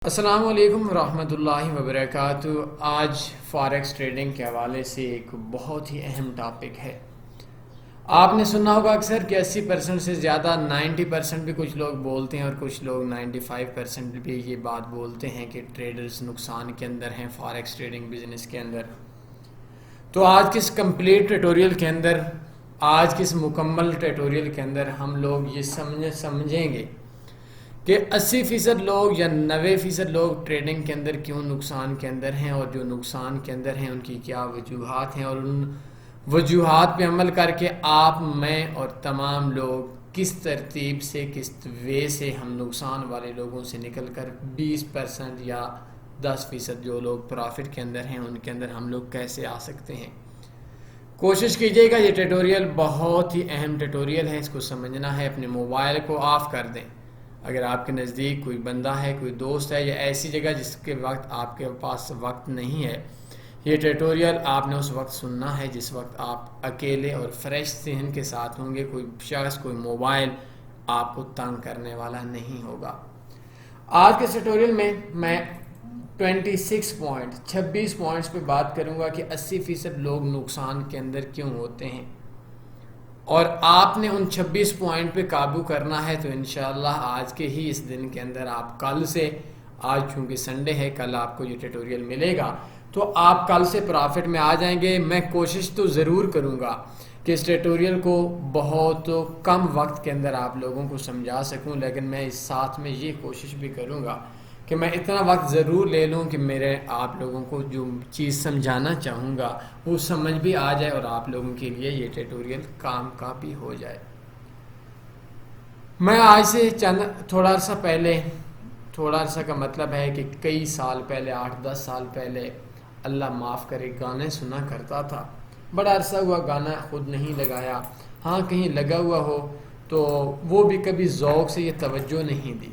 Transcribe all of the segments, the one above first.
السلام علیکم ورحمۃ اللہ وبرکاتہ۔ آج فاریکس ٹریڈنگ کے حوالے سے ایک بہت ہی اہم ٹاپک ہے۔ آپ نے سنا ہوگا اکثر کہ 80% سے زیادہ 90% بھی کچھ لوگ بولتے ہیں اور کچھ لوگ 95% بھی یہ بات بولتے ہیں کہ ٹریڈرز نقصان کے اندر ہیں فاریکس ٹریڈنگ بزنس کے اندر۔ تو آج کس کمپلیٹ ٹیٹوریل کے اندر، آج کس مکمل ٹیٹوریل کے اندر ہم لوگ یہ سمجھیں گے کہ 80% لوگ یا 90% لوگ ٹریڈنگ کے اندر کیوں نقصان کے اندر ہیں، اور جو نقصان کے اندر ہیں ان کی کیا وجوہات ہیں، اور ان وجوہات پہ عمل کر کے آپ، میں اور تمام لوگ کس ترتیب سے، کس وے سے ہم نقصان والے لوگوں سے نکل کر 20% یا 10% جو لوگ پرافٹ کے اندر ہیں ان کے اندر ہم لوگ کیسے آ سکتے ہیں۔ کوشش کیجئے گا، یہ ٹیٹوریل بہت ہی اہم ٹیٹوریل ہے، اس کو سمجھنا ہے۔ اپنے موبائل کو آف کر دیں۔ اگر آپ کے نزدیک کوئی بندہ ہے، کوئی دوست ہے یا ایسی جگہ جس کے وقت آپ کے پاس وقت نہیں ہے، یہ ٹیٹوریل آپ نے اس وقت سننا ہے جس وقت آپ اکیلے اور فریش ذہن کے ساتھ ہوں گے۔ کوئی شخص، کوئی موبائل آپ کو تنگ کرنے والا نہیں ہوگا۔ آج کے ٹیٹوریل میں 26 پوائنٹس پہ بات کروں گا کہ 80% لوگ نقصان کے اندر کیوں ہوتے ہیں، اور آپ نے ان 26 پوائنٹ پہ قابو کرنا ہے۔ تو انشاءاللہ آج کے ہی اس دن کے اندر آپ کل سے، آج چونکہ سنڈے ہے، کل آپ کو یہ ٹیٹوریل ملے گا تو آپ کل سے پرافٹ میں آ جائیں گے۔ میں کوشش تو ضرور کروں گا کہ اس ٹیٹوریل کو بہت کم وقت کے اندر آپ لوگوں کو سمجھا سکوں، لیکن میں اس ساتھ میں یہ کوشش بھی کروں گا کہ میں اتنا وقت ضرور لے لوں کہ میرے آپ لوگوں کو جو چیز سمجھانا چاہوں گا وہ سمجھ بھی آ جائے، اور آپ لوگوں کے لیے یہ ٹیٹوریل کام کا بھی ہو جائے۔ میں آج سے تھوڑا عرصہ کا مطلب ہے کہ کئی سال پہلے، 8-10 سال پہلے، اللہ معاف کرے، گانے سنا کرتا تھا۔ بڑا عرصہ ہوا گانا خود نہیں لگایا، ہاں کہیں لگا ہوا ہو تو وہ بھی کبھی ذوق سے یہ توجہ نہیں دی۔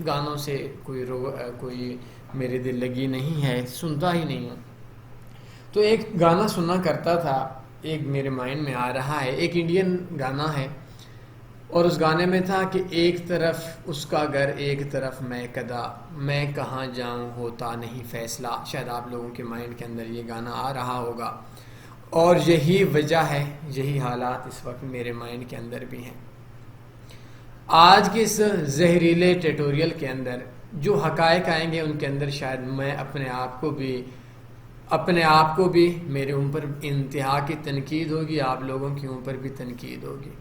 گانوں سے کوئی میرے دل لگی نہیں ہے، سنتا ہی نہیں ہوں۔ تو ایک گانا سنا کرتا تھا، ایک میرے مائنڈ میں آ رہا ہے، ایک انڈین گانا ہے، اور اس گانے میں تھا کہ ایک طرف اس کا گھر، ایک طرف میں کدا، میں کہاں جاؤں ہوتا نہیں فیصلہ۔ شاید آپ لوگوں کے مائنڈ کے اندر یہ گانا آ رہا ہوگا، اور یہی وجہ ہے، یہی حالات اس وقت میرے مائنڈ کے اندر بھی ہیں۔ آج کے اس زہریلے ٹیٹوریل کے اندر جو حقائق آئیں گے ان کے اندر شاید میں اپنے آپ کو بھی میرے اوپر انتہا کی تنقید ہوگی، آپ لوگوں کے اوپر بھی تنقید ہوگی۔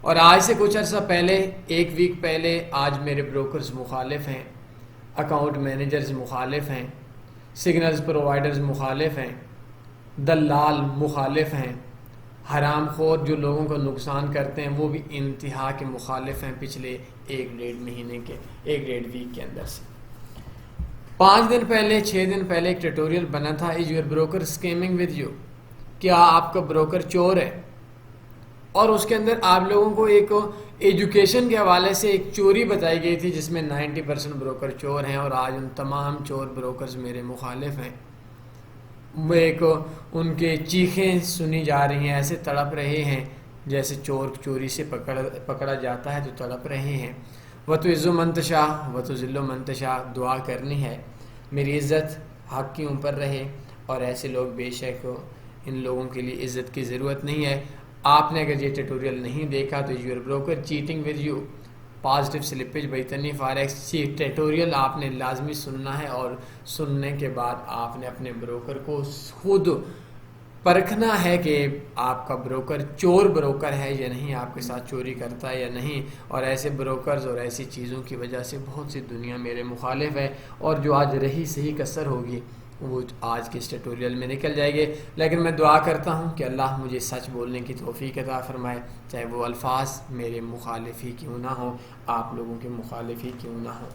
اور آج سے کچھ عرصہ پہلے، ایک ویک پہلے، آج میرے بروکرز مخالف ہیں، اکاؤنٹ مینیجرز مخالف ہیں، سگنلز پرووائڈرز مخالف ہیں، دلال مخالف ہیں، حرام خور جو لوگوں کو نقصان کرتے ہیں وہ بھی انتہا کے مخالف ہیں۔ پچھلے 1-1.5 ویک کے اندر سے 5 دن پہلے، 6 دن پہلے ایک ٹیٹوریل بنا تھا، از your broker skimming with you? کیا آپ کا بروکر چور ہے؟ اور اس کے اندر آپ لوگوں کو ایک ایجوکیشن کے حوالے سے ایک چوری بتائی گئی تھی جس میں 90% بروکر چور ہیں، اور آج ان تمام چور بروکرز میرے مخالف ہیں۔ ایک ان کے چیخیں سنی جا رہی ہیں، ایسے تڑپ رہے ہیں جیسے چور چوری سے پکڑا جاتا ہے تو تڑپ رہے ہیں۔ وَتُعِزُّ مَن تَشَاءُ وَتُذِلُّ مَن تَشَاءُ، دعا کرنی ہے میری عزت حق کے اوپر رہے، اور ایسے لوگ بے شک، ان لوگوں کے لیے عزت کی ضرورت نہیں ہے۔ آپ نے اگر یہ ٹیٹوریل نہیں دیکھا تو your broker cheating with you, positive slippage بیتنی فاریکس ٹیٹوریل آپ نے لازمی سننا ہے، اور سننے کے بعد آپ نے اپنے بروکر کو خود پرکھنا ہے کہ آپ کا بروکر چور بروکر ہے یا نہیں، آپ کے ساتھ چوری کرتا ہے یا نہیں۔ اور ایسے بروکرز اور ایسی چیزوں کی وجہ سے بہت سی دنیا میرے مخالف ہے، اور جو آج رہی صحیح کسر ہوگی وہ آج کے اس ٹیٹوریل میں نکل جائے گے۔ لیکن میں دعا کرتا ہوں کہ اللہ مجھے سچ بولنے کی توفیق عطا فرمائے، چاہے وہ الفاظ میرے مخالف ہی کیوں نہ ہو، آپ لوگوں کے مخالف ہی کیوں نہ ہو۔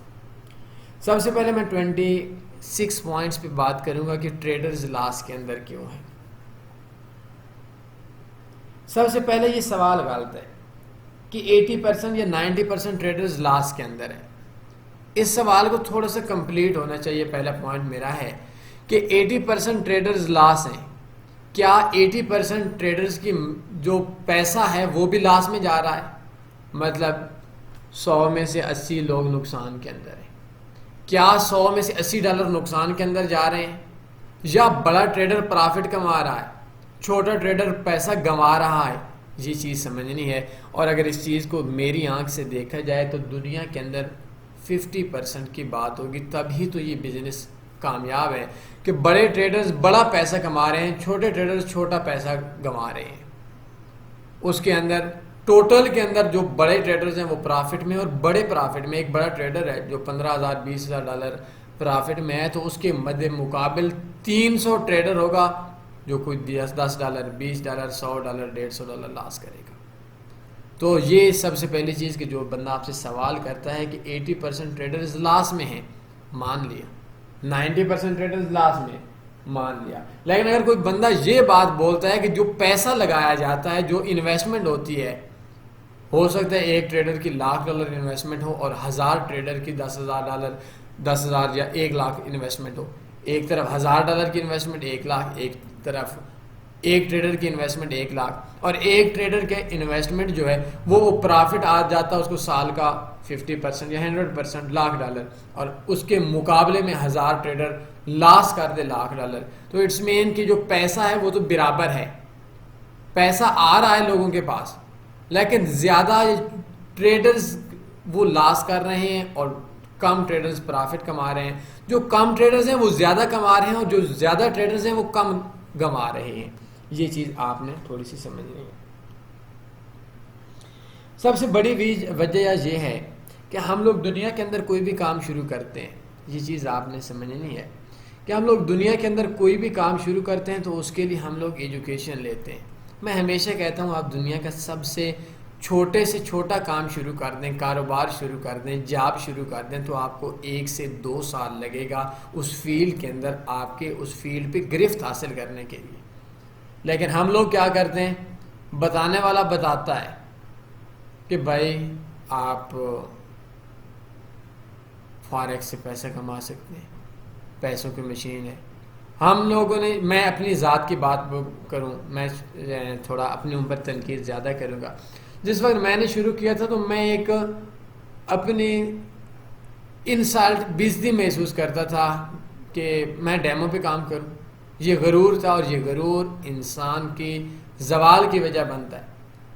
سب سے پہلے میں 26 پوائنٹس پہ بات کروں گا کہ ٹریڈرز لاس کے اندر کیوں ہیں۔ سب سے پہلے یہ سوال غلط ہے کہ 80% یا 90% ٹریڈرز لاس کے اندر ہیں۔ اس سوال کو تھوڑا سا کمپلیٹ ہونا چاہیے۔ پہلا پوائنٹ میرا ہے کہ 80% ٹریڈرز لاس ہیں۔ کیا 80% ٹریڈرز کی جو پیسہ ہے وہ بھی لاس میں جا رہا ہے؟ مطلب 100 میں سے 80 لوگ نقصان کے اندر ہیں۔ کیا 100 میں سے $80 نقصان کے اندر جا رہے ہیں، یا بڑا ٹریڈر پرافٹ کما رہا ہے، چھوٹا ٹریڈر پیسہ گنوا رہا ہے؟ یہ چیز سمجھنی ہے. اور اگر اس چیز کو میری آنکھ سے دیکھا جائے تو دنیا کے اندر 50% کی بات ہوگی، تبھی تو یہ بزنس کامیاب ہے کہ بڑے ٹریڈرز بڑا پیسہ کما رہے ہیں، چھوٹے ٹریڈرز چھوٹا پیسہ گنوا رہے ہیں. اس کے اندر ٹوٹل کے اندر جو بڑے ٹریڈرز ہیں وہ پرافٹ میں، اور بڑے پرافٹ میں ایک بڑا ٹریڈر ہے جو $15,000 $20,000 پرافٹ میں ہے، تو اس کے مد مقابل 300 ٹریڈر ہوگا جو کوئی $10 $20 $100 $150 لاس کرے گا. تو یہ سب سے پہلی چیز کہ جو بندہ آپ سے سوال کرتا ہے کہ 80% ٹریڈرز لاس میں ہیں، مان لیا. 90% ٹریڈرز لاس میں، مان لیا. لیکن اگر کوئی بندہ یہ بات بولتا ہے کہ جو پیسہ لگایا جاتا ہے، جو انویسٹمنٹ ہوتی ہے، ہو سکتا ہے ایک ٹریڈر کی $1,00,000 انویسٹمنٹ ہو اور 1000 ٹریڈر کی $10,000 یا 1,00,000 انویسٹمنٹ ہو. ایک طرف $1,000 کی انویسٹمنٹ 1,00,000، ایک طرف ایک ٹریڈر کی انویسٹمنٹ 1,00,000، اور ایک ٹریڈر کے انویسٹمنٹ جو ہے وہ پرافٹ آ جاتا ہے اس کو سال کا 50% یا 100% $1,00,000، اور اس کے مقابلے میں 1000 ٹریڈر لاس کر دے $1,00,000. تو اٹس مین کہ جو پیسہ ہے وہ تو برابر ہے، پیسہ آ رہا ہے لوگوں کے پاس، لیکن زیادہ ٹریڈرز وہ لاس کر رہے ہیں اور کم ٹریڈرز پرافٹ کما رہے ہیں. جو کم ٹریڈرز ہیں وہ زیادہ کما رہے ہیں اور جو زیادہ ٹریڈرز ہیں وہ کم گما رہے ہیں. یہ چیز آپ نے تھوڑی سی سمجھنی ہے. سب سے بڑی وجہ یہ ہے کہ ہم لوگ دنیا کے اندر کوئی بھی کام شروع کرتے ہیں، یہ چیز آپ نے سمجھنی ہے کہ ہم لوگ دنیا کے اندر کوئی بھی کام شروع کرتے ہیں تو اس کے لیے ہم لوگ ایجوکیشن لیتے ہیں. میں ہمیشہ کہتا ہوں آپ دنیا کا سب سے چھوٹے سے چھوٹا کام شروع کر دیں، کاروبار شروع کر دیں، جاب شروع کر دیں، تو آپ کو 1 سے 2 سال لگے گا اس فیلڈ کے اندر آپ کے اس فیلڈ پہ گرفت حاصل کرنے کے لیے. لیکن ہم لوگ کیا کرتے ہیں، بتانے والا بتاتا ہے کہ بھائی آپ فارکس سے پیسہ کما سکتے ہیں، پیسوں کی مشین ہے. ہم لوگوں نے، میں اپنی ذات کی بات کروں، میں تھوڑا اپنے اوپر تنقید زیادہ کروں گا. جس وقت میں نے شروع کیا تھا تو میں ایک اپنی انسلٹ بیزتی محسوس کرتا تھا کہ میں ڈیمو پہ کام کروں. یہ غرور تھا، اور یہ غرور انسان کی زوال کی وجہ بنتا ہے.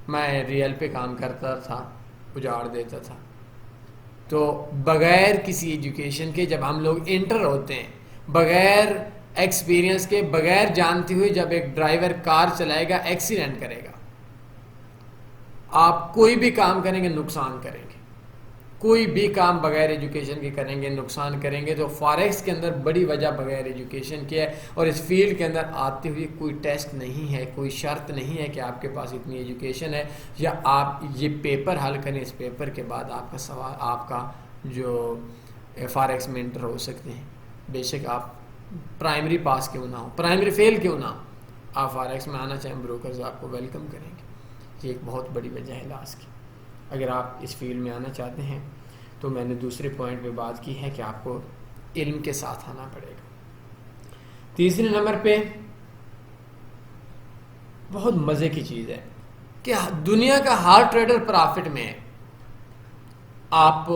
میں ریئل پہ کام کرتا تھا، اجاڑ دیتا تھا. تو بغیر کسی ایجوکیشن کے جب ہم لوگ انٹر ہوتے ہیں، بغیر ایکسپیرینس کے، بغیر جانتے ہوئے جب ایک ڈرائیور کار چلائے گا ایکسیڈنٹ کرے گا. آپ کوئی بھی کام کریں گے نقصان کریں گے، کوئی بھی کام بغیر ایجوکیشن کے کریں گے نقصان کریں گے. تو فارکس کے اندر بڑی وجہ بغیر ایجوکیشن کی ہے، اور اس فیلڈ کے اندر آتے ہوئے کوئی ٹیسٹ نہیں ہے، کوئی شرط نہیں ہے کہ آپ کے پاس اتنی ایجوکیشن ہے یا آپ یہ پیپر حل کریں، اس پیپر کے بعد آپ کا سوال، آپ کا جو فارکس میں انٹر ہو سکتے ہیں. بے شک آپ پرائمری پاس کیوں نہ ہو، پرائمری فیل کیوں نہ ہو، آپ فارکس میں آنا چاہیں، بروکرز آپ کو ویلکم کریں گے. یہ ایک بہت بڑی وجہ ہے لاس کی. اگر آپ اس فیلڈ میں آنا چاہتے ہیں تو میں نے دوسرے پوائنٹ پہ بات کی ہے کہ آپ کو علم کے ساتھ آنا پڑے گا. تیسرے نمبر پہ بہت مزے کی چیز ہے کہ دنیا کا ہر ٹریڈر پرافٹ میں ہے. آپ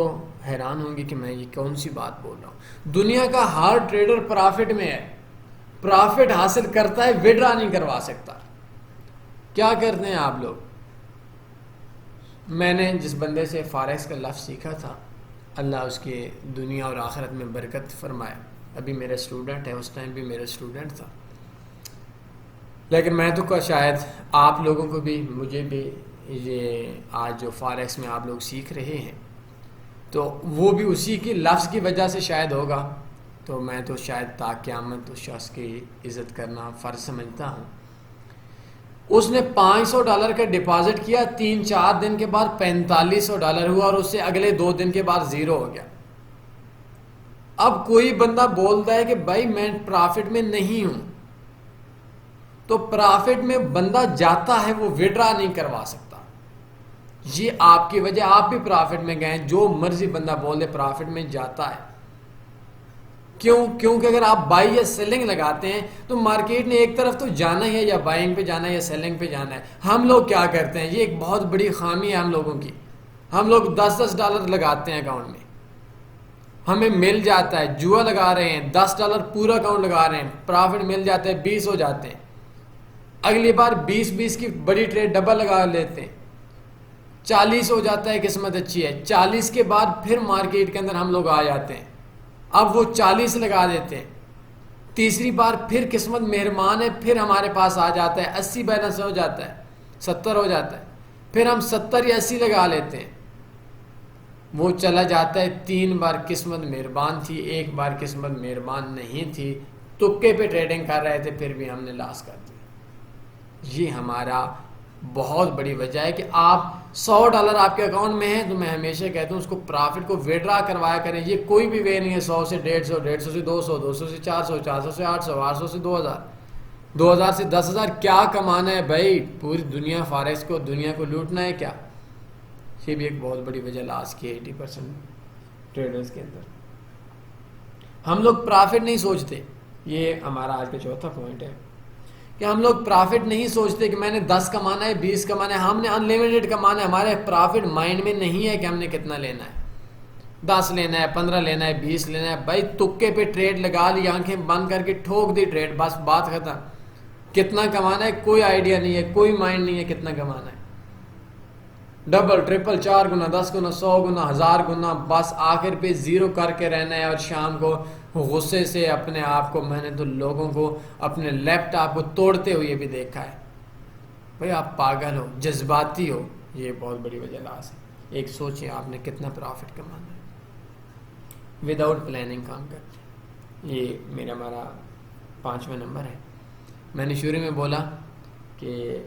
حیران ہوں گے کہ میں یہ کون سی بات بول رہا ہوں. دنیا کا ہر ٹریڈر پرافٹ میں ہے، پرافٹ حاصل کرتا ہے، وڈرا نہیں کروا سکتا. کیا کرتے ہیں آپ لوگ؟ میں نے جس بندے سے فارکس کا لفظ سیکھا تھا، اللہ اس کے دنیا اور آخرت میں برکت فرمائے، ابھی میرا اسٹوڈنٹ ہے، اس ٹائم بھی میرا اسٹوڈنٹ تھا. لیکن میں تو شاید آپ لوگوں کو بھی، مجھے بھی، یہ آج جو فارکس میں آپ لوگ سیکھ رہے ہیں تو وہ بھی اسی کی لفظ کی وجہ سے شاید ہوگا. تو میں تو شاید تا قیامت اس شخص کی عزت کرنا فرض سمجھتا ہوں. اس نے $500 کا ڈپازٹ کیا، 3-4 دن کے بعد $4500 ہوا، اور اس سے اگلے 2 دن کے بعد 0 ہو گیا. اب کوئی بندہ بولتا ہے کہ بھائی میں پرافٹ میں نہیں ہوں، تو پرافٹ میں بندہ جاتا ہے، وہ وڈرا نہیں کروا سکتا. یہ آپ کی وجہ، آپ بھی پرافٹ میں گئے، جو مرضی بندہ بولے پرافٹ میں جاتا ہے. کیونکہ اگر آپ بائی یا سیلنگ لگاتے ہیں تو مارکیٹ نے ایک طرف تو جانا ہے، یا بائنگ پہ جانا ہے یا سیلنگ پہ جانا ہے. ہم لوگ کیا کرتے ہیں، یہ ایک بہت بڑی خامی ہے ہم لوگوں کی. ہم لوگ $10 لگاتے ہیں اکاؤنٹ میں، ہمیں مل جاتا ہے، جوا لگا رہے ہیں، $10 پورا اکاؤنٹ لگا رہے ہیں، پرافٹ مل جاتا ہے، 20 ہو جاتے ہیں، اگلی بار 20 کی بڑی ٹریڈ ڈبل لگا لیتے ہیں، 40 ہو جاتا ہے، قسمت اچھی ہے، 40 کے بعد پھر مارکیٹ کے اندر ہم لوگ آ جاتے ہیں، اب وہ 40 لگا دیتے ہیں، تیسری بار پھر قسمت مہربان ہے، پھر ہمارے پاس آ جاتا ہے، 80 بیلنس ہو جاتا ہے، 70 ہو جاتا ہے، پھر ہم 70 یا 80 لگا لیتے ہیں، وہ چلا جاتا ہے، 3 بار قسمت مہربان تھی، 1 بار قسمت مہربان نہیں تھی، تکے پہ ٹریڈنگ کر رہے تھے، پھر بھی ہم نے لاس کر دیا۔ یہ ہمارا بہت بڑی وجہ ہے کہ آپ $100 آپ کے اکاؤنٹ میں ہیں تو میں ہمیشہ کہتا ہوں اس کو پرافٹ کو ویڈرا کروایا کریں۔ یہ کوئی بھی وے نہیں ہے 100 سے 150، 150 سے 200، 200 سے 400، 400 سے 800، 800 سے 2000، 2000 سے 10,000۔ کیا کمانا ہے بھائی؟ پوری دنیا فارکس کو، دنیا کو لوٹنا ہے کیا؟ یہ بھی ایک بہت بڑی وجہ لاس کی ہے 80% ٹریڈرز کے اندر۔ ہم لوگ پرافٹ نہیں سوچتے، یہ ہمارا آج کا چوتھا پوائنٹ ہے کہ ہم لوگ پرافٹ نہیں سوچتے کہ میں نے 10 کمانا ہے، 20 کمانا ہے، ہم نے انلمیٹڈ کمانا ہے۔ ہمارے پرافٹ مائنڈ میں نہیں ہے کہ ہم نے کتنا لینا ہے، 10 لینا ہے، 15 لینا ہے، 20 لینا ہے۔ بھائی تکے پہ ٹریڈ لگا لی، آنکھیں بند کر کے ٹھوک دی ٹریڈ، بس بات ختم۔ کتنا کمانا ہے کوئی آئیڈیا نہیں ہے، کوئی مائنڈ نہیں ہے کتنا کمانا ہے، ڈبل ٹرپل 4 گنا، 10 گنا، 100 گنا، 1000 گنا، بس آخر پہ زیرو کر کے رہنا ہے۔ اور شام کو غصے سے اپنے آپ کو، میں نے تو لوگوں کو اپنے لیپ ٹاپ کو توڑتے ہوئے بھی دیکھا ہے۔ بھائی آپ پاگل ہو، جذباتی ہو، یہ بہت بڑی وجہ لاس ہے۔ ایک سوچیں آپ نے کتنا پرافٹ کمانا ہے، وداؤٹ پلاننگ کام کرتے۔ یہ میرا ہمارا 5واں نمبر ہے۔ میں نے شروع میں بولا کہ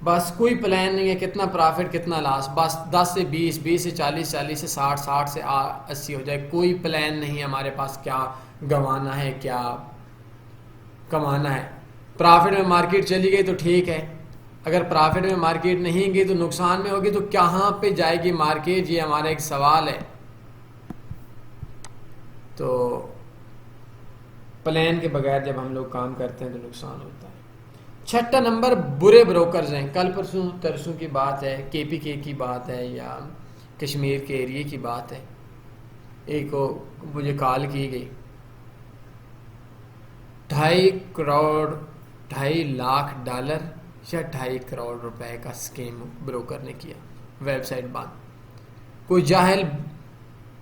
بس کوئی پلان نہیں ہے، کتنا پرافٹ کتنا لاس، بس 10 سے 20، 20 سے 40، 40 سے 60، 60 سے 80 ہو جائے۔ کوئی پلان نہیں ہے ہمارے پاس کیا گنوانا ہے کیا کمانا ہے۔ پرافٹ میں مارکیٹ چلی گئی تو ٹھیک ہے، اگر پرافٹ میں مارکیٹ نہیں گئی تو نقصان میں ہوگی، تو کہاں پہ جائے گی مارکیٹ؟ یہ ہمارا ایک سوال ہے۔ تو پلان کے بغیر جب ہم لوگ کام کرتے ہیں تو نقصان ہوتا ہے۔ 6 نمبر برے بروکرز ہیں۔ کل پرسوں ترسوں کی بات ہے، KPK کی بات ہے یا کشمیر کے ایریے کی بات ہے، ایک کو مجھے کال کی گئی، 2.5 کروڑ، 2.5 لاکھ ڈالر یا 2.5 کروڑ روپے کا سکیم بروکر نے کیا، ویب سائٹ بند۔ کوئی جاہل،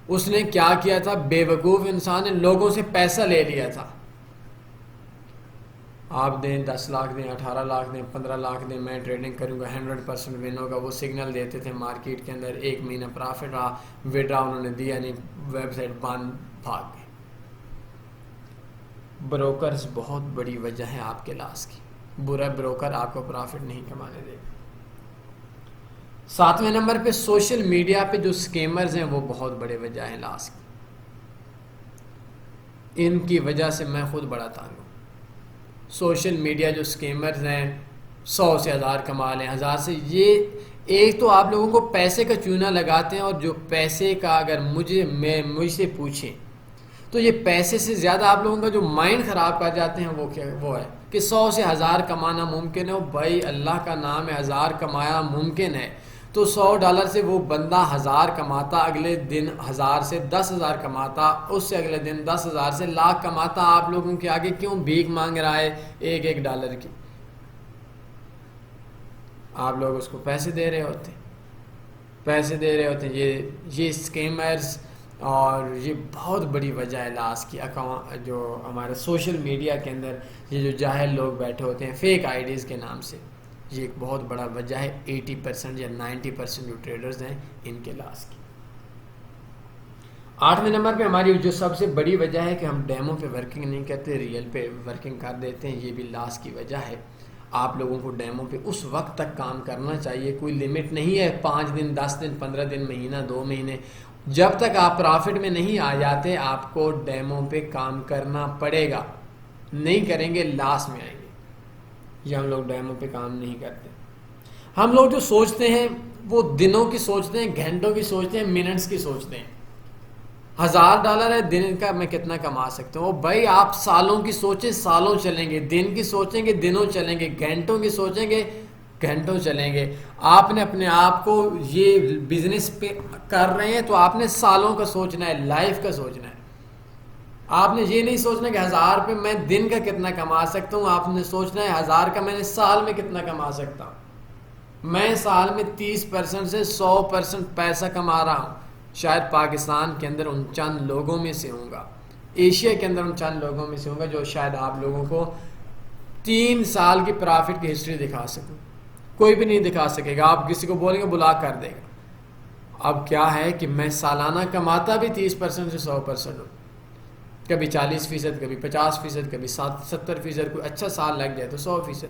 اس نے کیا کیا تھا، بے وقوف انسان نے لوگوں سے پیسہ لے لیا تھا، آپ دیں 10 لاکھ دیں، 18 لاکھ دیں، 15 لاکھ دیں، میں ٹریڈنگ کروں گا، 100% ون ہوگا۔ وہ سگنل دیتے تھے مارکیٹ کے اندر، 1 مہینہ پرافٹ رہا، وڈرا انہوں نے دیا نہیں، ویب سائٹ بند، بھاگ گئے۔ بروکرز بہت بڑی وجہ ہے آپ کے لاس کی۔ برا بروکر آپ کو پرافٹ نہیں کمانے دے گا۔ 7ویں نمبر پہ سوشل میڈیا پہ جو سکیمرز ہیں وہ بہت بڑے وجہ ہیں لاس کی۔ ان کی وجہ سے میں خود بڑا تانگ ہوں۔ سوشل میڈیا جو سکیمرز ہیں 100 سے 1000 کما لیں، 1000 سے، یہ ایک تو آپ لوگوں کو پیسے کا چونا لگاتے ہیں، اور جو پیسے کا اگر مجھ سے پوچھیں تو یہ پیسے سے زیادہ آپ لوگوں کا جو مائنڈ خراب کر جاتے ہیں وہ ہے کہ 100 سے 1000 کمانا ممکن ہے۔ بھائی اللہ کا نام ہے، 1000 کمایا ممکن ہے، تو $100 سے وہ بندہ 1000 کماتا، اگلے دن 1000 سے 10,000 کماتا، اس سے اگلے دن 10,000 سے لاکھ کماتا۔ آپ لوگوں کے آگے کیوں بھیک مانگ رہا ہے ایک ڈالر کی؟ آپ لوگ اس کو پیسے دے رہے ہوتے یہ اسکیمرز، اور یہ بہت بڑی وجہ ہے لاس کی۔ جو ہمارے سوشل میڈیا کے اندر یہ جو جاہل لوگ بیٹھے ہوتے ہیں فیک آئیڈیز کے نام سے، یہ ایک بہت بڑا وجہ ہے 80% یا 90% جو ٹریڈرز ہیں ان کے لاس کی۔ 8ویں نمبر پہ ہماری جو سب سے بڑی وجہ ہے کہ ہم ڈیمو پہ ورکنگ نہیں کرتے، ریئل پہ ورکنگ کر دیتے ہیں، یہ بھی لاس کی وجہ ہے۔ آپ لوگوں کو ڈیمو پہ اس وقت تک کام کرنا چاہیے، کوئی لمٹ نہیں ہے، 5 دن، 10 دن، 15 دن، مہینہ، 2 مہینے، جب تک آپ پرافٹ میں نہیں آ جاتے آپ کو ڈیمو پہ کام کرنا پڑے گا۔ نہیں کریں گے لاس میں آئیں گے۔ یہ ہم لوگ ڈیمو پہ کام نہیں کرتے۔ ہم لوگ جو سوچتے ہیں وہ دنوں کی سوچتے ہیں، گھنٹوں کی سوچتے ہیں، منٹس کی سوچتے ہیں۔ $1000 ہے، دن کا میں کتنا کما سکتا ہوں؟ بھائی آپ سالوں کی سوچیں، سالوں چلیں گے، دن کی سوچیں گے، دنوں چلیں گے، گھنٹوں کی سوچیں گے، گھنٹوں چلیں گے. آپ نے اپنے آپ کو یہ بزنس پہ کر رہے ہیں تو آپ نے سالوں کا سوچنا ہے, لائف کا سوچنا ہے. آپ نے یہ نہیں سوچنا کہ 1000 روپے میں دن کا کتنا کما سکتا ہوں, آپ نے سوچنا ہے 1000 کا میں نے سال میں کتنا کما سکتا ہوں. میں سال میں 30% سے 100% پیسہ کما رہا ہوں. شاید پاکستان کے اندر ان چند لوگوں میں سے ہوں گا, ایشیا کے اندر ان چند لوگوں میں سے ہوں گا جو شاید آپ لوگوں کو 3 سال کی پرافٹ کی ہسٹری دکھا سکوں. کوئی بھی نہیں دکھا سکے گا. آپ کسی کو بولیں گے بلا کر دے گا. اب کیا ہے کہ میں سالانہ کماتا بھی 30% سے 100% ہوں, کبھی 40%, کبھی 50%, کبھی 70%, کوئی اچھا سال لگ جائے تو 100%.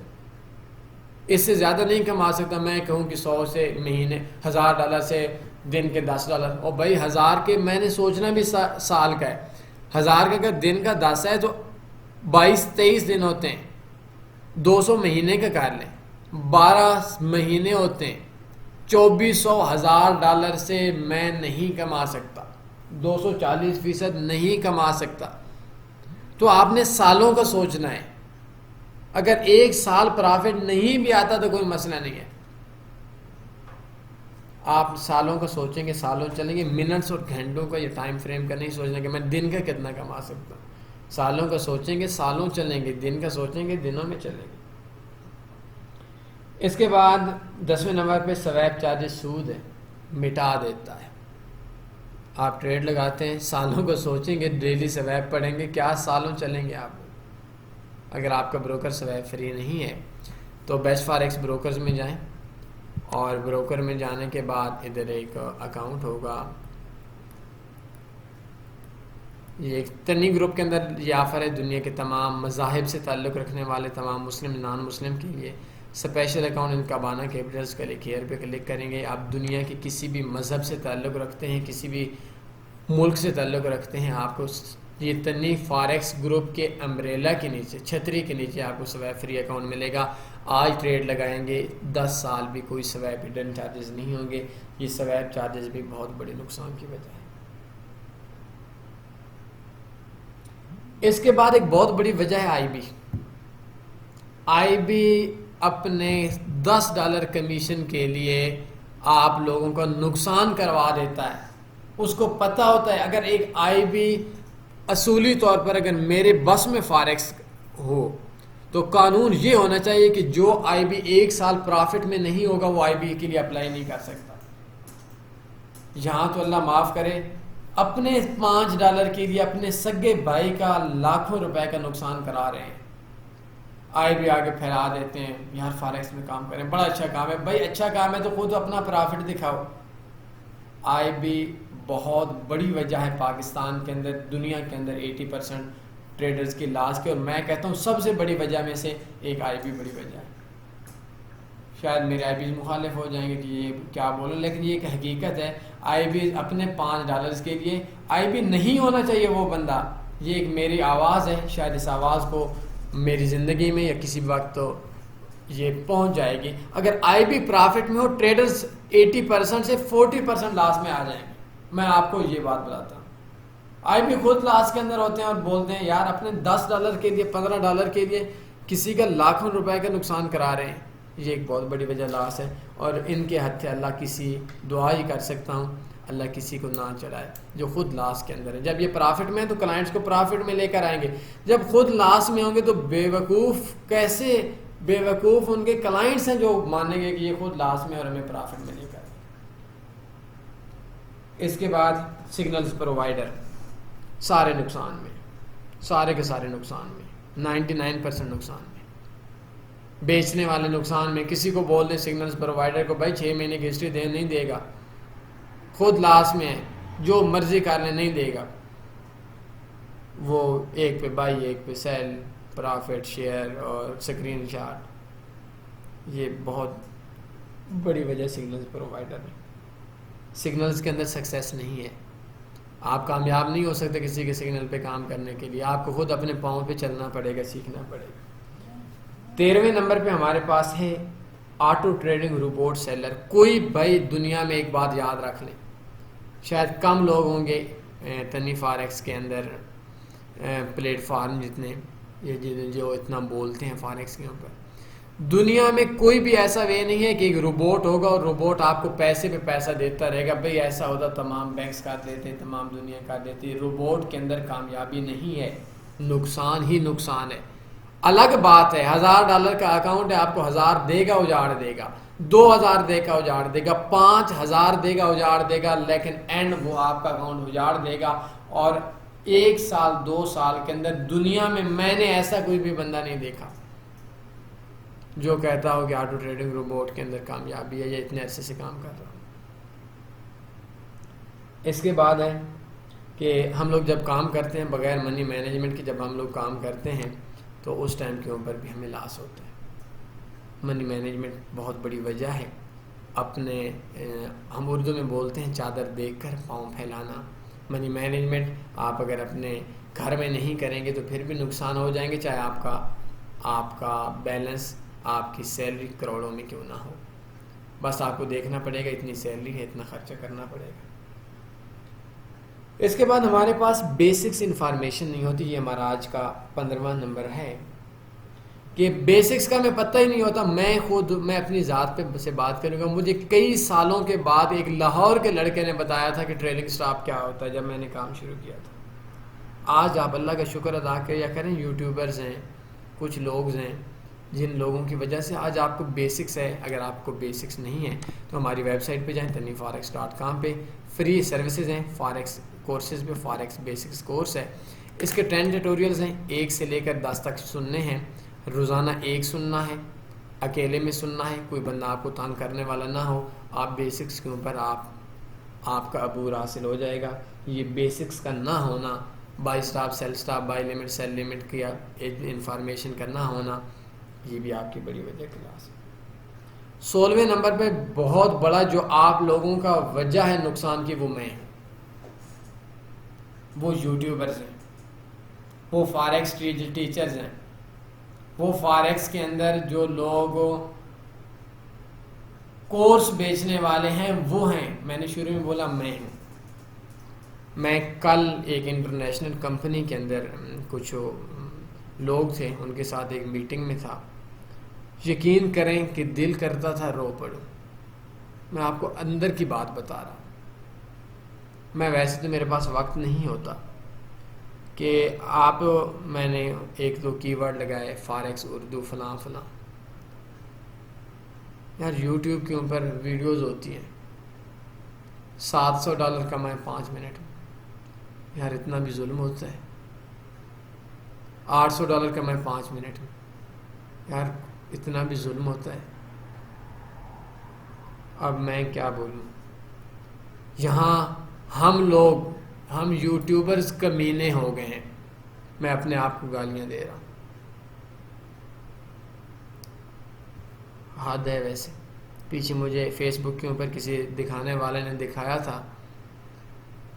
اس سے زیادہ نہیں کما سکتا. میں کہوں کہ 100 سے مہینے $1000 سے دن کے $10, اور بھائی 1000 کے میں نے سوچنا بھی سال کا ہے. 1000 کا اگر دن کا 10 ہے تو 22-23 دن ہوتے ہیں. 200 مہینے کا کر لیں, 12 مہینے ہوتے ہیں. $2400 سے میں نہیں کما سکتا, 240% نہیں کما سکتا. تو آپ نے سالوں کا سوچنا ہے. اگر 1 سال پرافٹ نہیں بھی آتا تو کوئی مسئلہ نہیں ہے. آپ سالوں کا سوچیں گے, سالوں چلیں گے. منٹس اور گھنٹوں کا یہ ٹائم فریم کا نہیں سوچنا کہ میں دن کا کتنا کما سکتا ہوں. سالوں کا سوچیں گے, سالوں چلیں گے. دن کا سوچیں گے, دنوں میں چلیں گے. اس کے بعد 10ویں نمبر پہ سویپ چارجز سود ہے, مٹا دیتا ہے. آپ ٹریڈ لگاتے ہیں, سالوں کو سوچیں گے, ڈیلی سویپ پڑھیں گے, کیا سالوں چلیں گے آپ. اگر آپ کا بروکر سویپ فری نہیں ہے تو بیسٹ فاریکس بروکرز میں جائیں, اور بروکر میں جانے کے بعد ادھر ایک اکاؤنٹ ہوگا. یہ ایک تنی گروپ کے اندر یہ آفر ہے دنیا کے تمام مذاہب سے تعلق رکھنے والے تمام مسلم نان مسلم کے لیے. اسپیشل اکاؤنٹ ان کا بانا کیپٹلز کا لکھ ہیئر پہ کلک کریں گے. آپ دنیا کے کسی بھی مذہب سے تعلق رکھتے ہیں, کسی بھی ملک سے تعلق رکھتے ہیں, آپ کو یہ تنی فاریکس گروپ کے امبریلا کے نیچے, چھتری کے نیچے آپ کو سویپ فری اکاؤنٹ ملے گا. آج ٹریڈ لگائیں گے 10 سال بھی کوئی سویپ ہڈن چارجز نہیں ہوں گے. یہ سویپ چارجز بھی بہت بڑے نقصان کی وجہ ہے. اس کے بعد ایک بہت بڑی وجہ ہے آئی بی. آئی بی اپنے $10 کمیشن کے لیے آپ لوگوں کا نقصان کروا دیتا ہے. اس کو پتہ ہوتا ہے اگر ایک آئی بی اصولی طور پر اگر میرے بس میں فارکس ہو تو قانون یہ ہونا چاہیے کہ جو آئی بی 1 سال پرافٹ میں نہیں ہوگا وہ آئی بی کے لیے اپلائی نہیں کر سکتا. یہاں تو اللہ معاف کرے اپنے $5 کے لیے اپنے سگے بھائی کا لاکھوں روپے کا نقصان کرا رہے ہیں. آئی بی آگے پھیلا دیتے ہیں, یار فارکس میں کام کریں, بڑا اچھا کام ہے. بھائی اچھا کام ہے تو خود اپنا پرافٹ دکھاؤ. آئی بی بہت بڑی وجہ ہے پاکستان کے اندر, دنیا کے اندر 80% ٹریڈرز کی لاس کی, اور میں کہتا ہوں سب سے بڑی وجہ میں سے ایک آئی بی بڑی وجہ ہے. شاید میرے آئی بی مخالف ہو جائیں گے کہ یہ کیا بولوں, لیکن یہ ایک حقیقت ہے. آئی بی اپنے $5 کے لیے آئی بی نہیں ہونا چاہیے وہ بندہ. یہ ایک میری آواز ہے, شاید اس آواز کو میری زندگی میں یا کسی وقت تو یہ پہنچ جائے گی. اگر آئی بی پرافٹ میں ہو, ٹریڈرز 80% سے 40% لاس میں آ جائیں گے. میں آپ کو یہ بات بتاتا ہوں. آئی بی خود لاس کے اندر ہوتے ہیں اور بولتے ہیں یار اپنے $10 کے لیے, $15 کے لیے کسی کا لاکھوں روپے کا نقصان کرا رہے ہیں. یہ ایک بہت بڑی وجہ لاس ہے, اور ان کے حد سے اللہ کسی دعا ہی کر سکتا ہوں اللہ کسی کو نہ چڑھائے جو خود لاس کے اندر ہے. جب یہ پرافٹ میں ہے تو کلائنٹس کو پرافٹ میں لے کر آئیں گے. جب خود لاس میں ہوں گے تو بیوقوف کیسے, بیوقوف ان کے کلائنٹس ہیں جو مانیں گے کہ یہ خود لاس میں اور ہمیں پرافٹ میں لے کر. اس کے بعد سگنلز پرووائڈر سارے نقصان میں, سارے کے سارے نقصان میں, 99% نقصان میں. بیچنے والے نقصان میں. کسی کو بول دیں سگنلز پرووائڈر کو بھائی 6 مہینے کی ہسٹری نہیں دے گا, خود لاس میں ہے, جو مرضی کر لیں نہیں دے گا. وہ ایک پہ بائی, ایک پہ سیل, پرافٹ شیئر اور اسکرین شاٹ. یہ بہت بڑی وجہ سگنلز پرووائڈر ہے. سگنلز کے اندر سکسیس نہیں ہے. آپ کامیاب نہیں ہو سکتے کسی کے سگنل پہ کام کرنے کے لیے. آپ کو خود اپنے پاؤں پہ چلنا پڑے گا, سیکھنا پڑے گا. 13ویں نمبر پہ ہمارے پاس ہے آٹو ٹریڈنگ روبوٹ سیلر. کوئی بھائی دنیا میں ایک بات یاد رکھ لیں, شاید کم لوگ ہوں گے تنی فاریکس کے اندر پلیٹ فارم جتنے یہ جو اتنا بولتے ہیں فاریکس کے اوپر. دنیا میں کوئی بھی ایسا وے نہیں ہے کہ ایک روبوٹ ہوگا اور روبوٹ آپ کو پیسے پہ پیسہ دیتا رہے گا. بھئی ایسا ہوتا تمام بینکس کر دیتے, تمام دنیا کر دیتی. روبوٹ کے اندر کامیابی نہیں ہے, نقصان ہی نقصان ہے. الگ بات ہے $1000 کا اکاؤنٹ ہے, آپ کو 1000 دے گا اجاڑ دے گا, 2000 دے گا اجاڑ دے گا, 5000 دے گا اجاڑ دے گا, لیکن اینڈ وہ آپ کا اکاؤنٹ اجاڑ دے گا. اور 1 سال 2 سال کے اندر دنیا میں نے ایسا کوئی بھی بندہ نہیں دیکھا جو کہتا ہو کہ آٹو ٹریڈنگ روبوٹ کے اندر کامیابی ہے یا اتنے عرصے سے کام کر رہا ہوں. اس کے بعد ہے کہ ہم لوگ جب کام کرتے ہیں بغیر منی مینجمنٹ کے, جب ہم لوگ کام کرتے ہیں تو اس ٹائم کے اوپر بھی ہمیں لاس ہوتا ہے. منی مینجمنٹ بہت بڑی وجہ ہے. اپنے ہم اردو میں بولتے ہیں چادر دیکھ کر پاؤں پھیلانا. منی مینجمنٹ آپ اگر اپنے گھر میں نہیں کریں گے تو پھر بھی نقصان ہو جائیں گے, چاہے آپ کا بیلنس, آپ کی سیلری کروڑوں میں کیوں نہ ہو. بس آپ کو دیکھنا پڑے گا اتنی سیلری ہے, اتنا خرچہ کرنا پڑے گا. اس کے بعد ہمارے پاس بیسکس انفارمیشن نہیں ہوتی. یہ ہمارا آج کا 15واں نمبر ہے کہ بیسکس کا میں پتہ ہی نہیں ہوتا. میں اپنی ذات پہ سے بات کروں گا. مجھے کئی سالوں کے بعد ایک لاہور کے لڑکے نے بتایا تھا کہ ٹریلنگ سٹاپ کیا ہوتا ہے, جب میں نے کام شروع کیا تھا. آج آپ اللہ کا شکر ادا کریں, یوٹیوبرز ہیں, کچھ لوگ ہیں جن لوگوں کی وجہ سے آج آپ کو بیسکس ہے. اگر آپ کو بیسکس نہیں ہے تو ہماری ویب سائٹ پہ جائیں, TanveerForex.com پہ فری سروسز ہیں فارکس کورسز پہ. فارکس بیسکس کورس ہے, اس کے 10 ٹیٹوریلز ہیں, 1 سے لے کر 10 تک سننے ہیں. روزانہ 1 سننا ہے, اکیلے میں سننا ہے, کوئی بندہ آپ کو تانگ کرنے والا نہ ہو. آپ بیسکس کے اوپر آپ کا عبور حاصل ہو جائے گا. یہ بیسکس کا نہ ہونا, buy stop sell stop, buy limit sell limit کی انفارمیشن کا نہ ہونا, یہ بھی آپ کی بڑی وجہ کلاس ہے. 16ویں نمبر پہ بہت بڑا جو آپ لوگوں کا وجہ ہے نقصان کی, وہ میں ہوں. وہ یوٹیوبرز ہیں, وہ فارکس ٹیچرز ہیں, وہ فارکس کے اندر جو لوگ کورس بیچنے والے ہیں وہ ہیں. میں نے شروع میں بولا میں ہوں. میں کل ایک انٹرنیشنل کمپنی کے اندر کچھ لوگ تھے, ان کے ساتھ ایک میٹنگ میں تھا. یقین کریں کہ دل کرتا تھا رو پڑوں. میں آپ کو اندر کی بات بتا رہا ہوں. میں ویسے تو میرے پاس وقت نہیں ہوتا کہ میں نے 1-2 کی ورڈ لگائے, فارکس اردو فلاں فلاں. یار یوٹیوب کے اوپر ویڈیوز ہوتی ہیں, $700 کمائے 5 منٹ میں. یار اتنا بھی ظلم ہوتا ہے. $800 کمائے 5 منٹ میں. یار اتنا بھی ظلم ہوتا ہے. اب میں کیا بولوں. یہاں ہم یوٹیوبرز کمینے ہو گئے ہیں. میں اپنے آپ کو گالیاں دے رہا ہوں. حد ہے ویسے. پیچھے مجھے فیس بک کے اوپر کسی دکھانے والے نے دکھایا تھا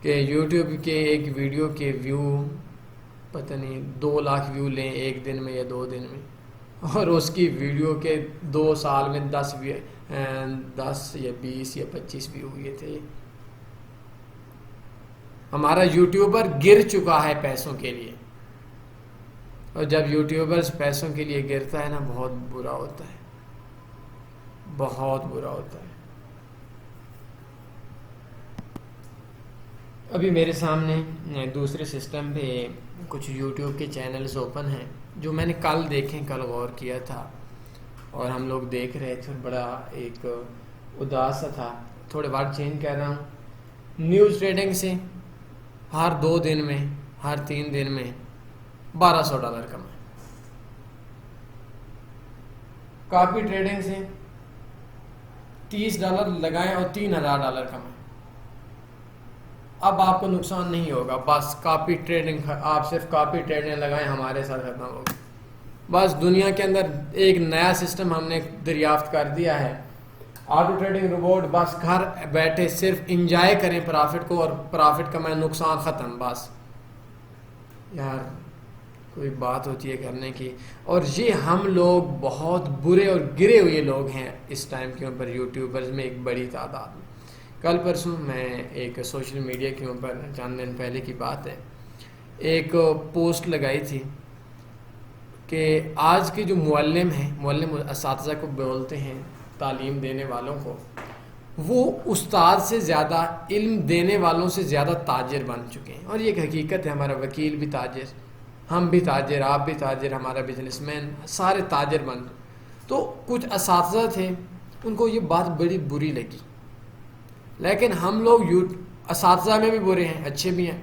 کہ یوٹیوب کے ایک ویڈیو کے ویو پتہ نہیں 2 لاکھ ویو لیں 1 دن میں یا 2 دن میں, اور اس کی ویڈیو کے 2 سال میں 10 یا 20 یا 25 ویو ہوئے تھے. ہمارا یوٹیوبر گر چکا ہے پیسوں کے لیے, اور جب یوٹیوبرز پیسوں کے لیے گرتا ہے نا, بہت برا ہوتا ہے, بہت برا ہوتا ہے. ابھی میرے سامنے دوسرے سسٹم پہ کچھ یوٹیوب کے چینلز اوپن ہیں جو میں نے کل دیکھیں, کل غور کیا تھا, اور ہم لوگ دیکھ رہے تھے. بڑا ایک اداس تھا. تھوڑے ورڈ چینج کر رہا ہوں. نیوز ٹریڈنگ سے ہر 2 دن میں, ہر 3 دن میں $1200 کمائے. کاپی ٹریڈنگ سے $30 لگائیں اور $3000 کمائیں. اب آپ کو نقصان نہیں ہوگا. بس کاپی ٹریڈنگ, آپ صرف کاپی ٹریڈنگ لگائیں, ہمارے ساتھ ختم ہوگا. بس دنیا کے اندر ایک نیا سسٹم ہم نے دریافت کر دیا ہے, آٹو ٹریڈنگ روبوٹ. بس گھر بیٹھے صرف انجوائے کریں پرافٹ کو, اور پرافٹ کمائیں, نقصان ختم. بس یار کوئی بات ہوتی ہے کرنے کی. اور یہ ہم لوگ بہت برے اور گرے ہوئے لوگ ہیں اس ٹائم کے اوپر یوٹیوبرز میں, ایک بڑی تعداد میں. کل پرسوں میں ایک سوشل میڈیا کے اوپر, چند دن پہلے کی بات ہے, ایک پوسٹ لگائی تھی کہ آج کے جو معلم ہیں، معلم اساتذہ کو بولتے ہیں، تعلیم دینے والوں کو، وہ استاد سے زیادہ، علم دینے والوں سے زیادہ تاجر بن چکے ہیں. اور یہ ایک حقیقت ہے. ہمارا وکیل بھی تاجر، ہم بھی تاجر، آپ بھی تاجر، ہمارا بزنس مین، سارے تاجر بن. تو کچھ اساتذہ تھے، ان کو یہ بات بڑی بری لگی. لیکن ہم لوگ اساتذہ میں بھی برے ہیں، اچھے بھی ہیں،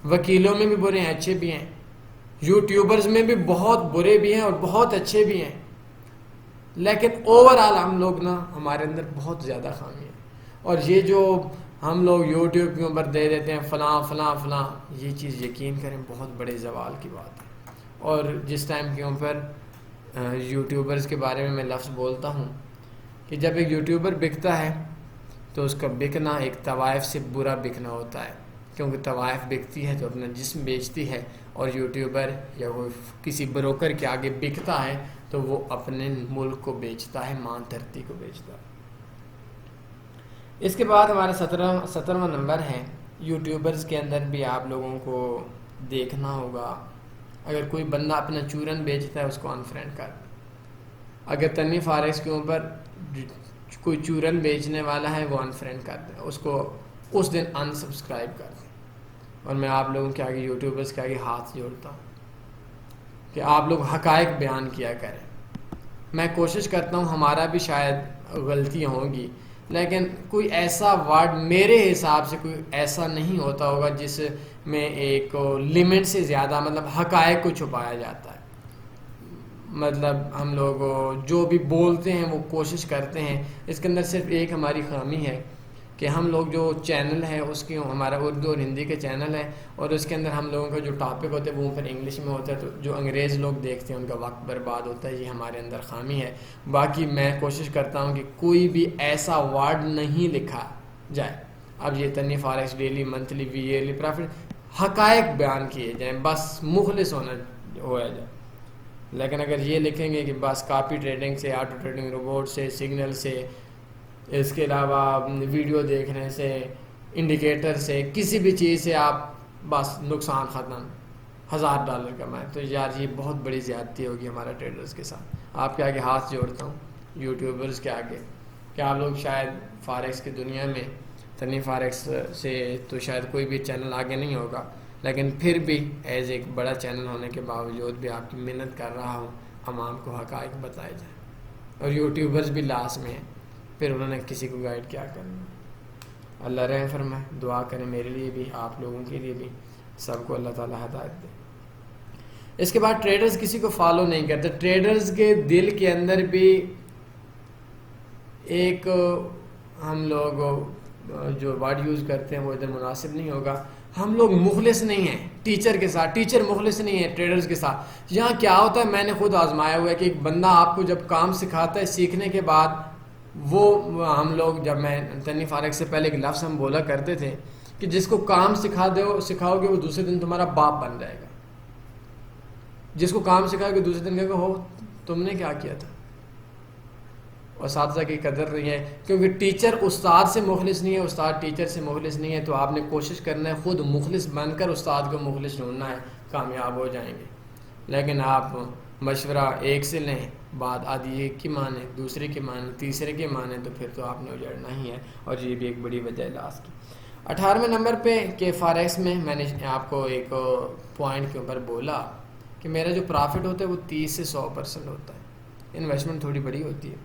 وکیلوں میں بھی برے ہیں، اچھے بھی ہیں، یوٹیوبرز میں بھی بہت برے بھی ہیں اور بہت اچھے بھی ہیں. لیکن اوورآل ہم لوگ نا، ہمارے اندر بہت زیادہ خامی ہے. اور یہ جو ہم لوگ یوٹیوب کے اوپر دے دیتے ہیں فلاں فلاں فلاں، یہ چیز یقین کریں بہت بڑے زوال کی بات ہے. اور جس ٹائم کے اوپر یوٹیوبرز کے بارے میں لفظ بولتا ہوں کہ جب ایک یوٹیوبر بکتا ہے تو اس کا بکنا ایک طوائف سے برا بکنا ہوتا ہے. کیونکہ طوائف بکتی ہے تو اپنا جسم بیچتی ہے، اور یوٹیوبر یا وہ کسی بروکر کے آگے بکتا ہے تو وہ اپنے ملک کو بیچتا ہے، ماں دھرتی کو بیچتا ہے. اس کے بعد ہمارا 17واں نمبر ہے. یوٹیوبرز کے اندر بھی آپ لوگوں کو دیکھنا ہوگا، اگر کوئی بندہ اپنا چورن بیچتا ہے اس کو انفرینڈ کر دیں. اگر تنویر فارکس کے اوپر کوئی چورن بیچنے والا ہے وہ انفرینڈ کر دیں، اس کو اس دن انسبسکرائب کر دیں. اور میں آپ لوگوں کے آگے، یوٹیوبرز کے آگے ہاتھ جوڑتا ہوں کہ آپ لوگ حقائق بیان کیا کریں. میں کوشش کرتا ہوں، ہمارا بھی شاید غلطیاں ہوں گی، لیکن کوئی ایسا ورڈ میرے حساب سے کوئی ایسا نہیں ہوتا ہوگا جس میں ایک لمٹ سے زیادہ مطلب حقائق کو چھپایا جاتا ہے. مطلب ہم لوگ جو بھی بولتے ہیں وہ کوشش کرتے ہیں. اس کے اندر صرف ایک ہماری خامی ہے کہ ہم لوگ جو چینل ہے اس کی، ہمارا اردو اور ہندی کے چینل ہے، اور اس کے اندر ہم لوگوں کا جو ٹاپک ہوتا ہے وہ پھر انگلش میں ہوتا ہے، تو جو انگریز لوگ دیکھتے ہیں ان کا وقت برباد ہوتا ہے. یہ ہمارے اندر خامی ہے. باقی میں کوشش کرتا ہوں کہ کوئی بھی ایسا ورڈ نہیں لکھا جائے. اب یہ Tanveer forex daily, monthly, yearly profit, حقائق بیان کیے جائیں، بس مخلص ہوا جائے. لیکن اگر یہ لکھیں گے کہ بس کاپی ٹریڈنگ سے، آٹو ٹریڈنگ روبوٹ سے، سگنل سے، اس کے علاوہ ویڈیو دیکھنے سے، انڈیکیٹر سے، کسی بھی چیز سے آپ بس نقصان ختم، $1000 کمائیں، تو یار یہ بہت بڑی زیادتی ہوگی ہمارا ٹریڈرز کے ساتھ. آپ کے آگے ہاتھ جوڑتا ہوں، یوٹیوبرز کے آگے، کہ آپ لوگ شاید فارکس کی دنیا میں تنویر فارکس سے تو شاید کوئی بھی چینل آگے نہیں ہوگا، لیکن پھر بھی ایز ایک بڑا چینل ہونے کے باوجود بھی آپ کی محنت کر رہا ہوں عوام کو حقائق بتائے جائیں. اور یوٹیوبرز بھی لاس میں ہیں، پھر انہوں نے کسی کو گائیڈ کیا کرنا. اللہ رحم فرمائے. دعا کریں میرے لیے بھی، آپ لوگوں کے لیے بھی، سب کو اللہ تعالیٰ ہدایت دے. اس کے بعد ٹریڈرز کسی کو فالو نہیں کرتے. ٹریڈرز کے دل کے اندر بھی ایک، ہم لوگ جو ورڈ یوز کرتے ہیں وہ ادھر مناسب نہیں ہوگا، ہم لوگ مخلص نہیں ہیں ٹیچر کے ساتھ. ٹیچر مخلص نہیں ہے ٹریڈرز کے ساتھ. یہاں کیا ہوتا ہے، میں نے خود آزمایا ہوا ہے کہ ایک بندہ آپ کو جب کام سکھاتا ہے، سیکھنے کے بعد وہ، ہم لوگ جب میں تنویر فارکس سے پہلے ایک لفظ ہم بولا کرتے تھے کہ جس کو کام سکھاؤ گے وہ دوسرے دن تمہارا باپ بن جائے گا. جس کو کام سکھاؤ گے دوسرے دن کہے گا ہو تم نے کیا کیا تھا. اساتذہ کی قدر نہیں ہے، کیونکہ ٹیچر استاد سے مخلص نہیں ہے، استاد ٹیچر سے مخلص نہیں ہے. تو آپ نے کوشش کرنا ہے خود مخلص بن کر استاد کو مخلص ڈھونڈنا ہے، کامیاب ہو جائیں گے. لیکن آپ مشورہ ایک سے لیں، بات آدھی ایک کی مانیں، دوسرے کی مانیں، تیسرے کی مانیں، تو پھر تو آپ نے اجڑنا ہی ہے. اور یہ بھی ایک بڑی وجہ ہے لاس کی. 18ویں نمبر پہ کہ فارکس میں میں نے آپ کو ایک پوائنٹ کے اوپر بولا کہ میرا جو پرافٹ ہوتا ہے وہ 30 سے 100% ہوتا ہے. انویسٹمنٹ تھوڑی بڑی ہوتی ہے.